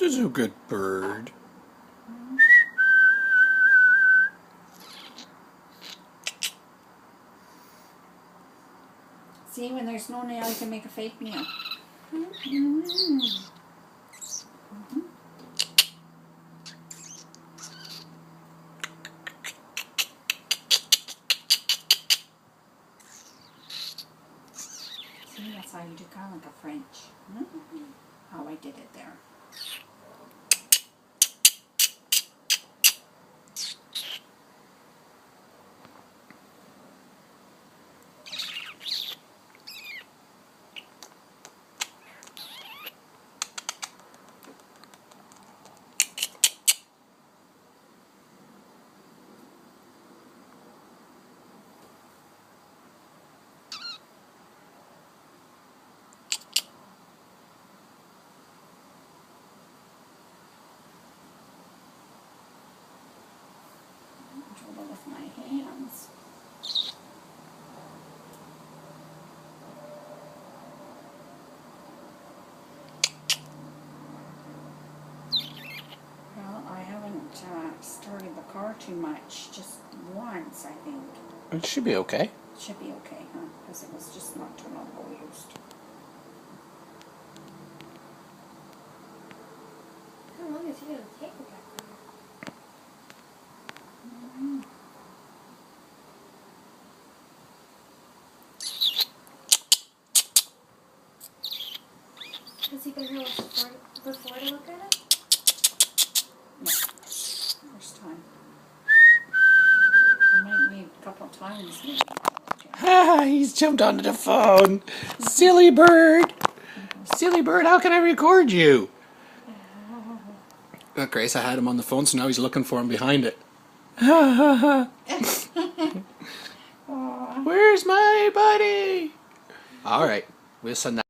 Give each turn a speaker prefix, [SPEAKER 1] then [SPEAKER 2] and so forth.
[SPEAKER 1] This is a good bird.
[SPEAKER 2] See, when there's no nail, you can make a fake meal. See, that's how you do kind of like a French. How I did it there. Control it with my hands. Well, I haven't started the car too much, just once, I think.
[SPEAKER 1] It should be okay.
[SPEAKER 2] Should be okay, huh? Because it was just not turnover used.
[SPEAKER 3] How long is it going to take with that? Has he been here before to look at it?
[SPEAKER 2] No, first time. I might need a couple of times. Maybe.
[SPEAKER 1] Ah, he's jumped onto the phone. Silly bird. Silly bird, how can I record you? Grace, I had him on the phone, so now he's looking for him behind it. Where's my buddy? All right, we'll send that.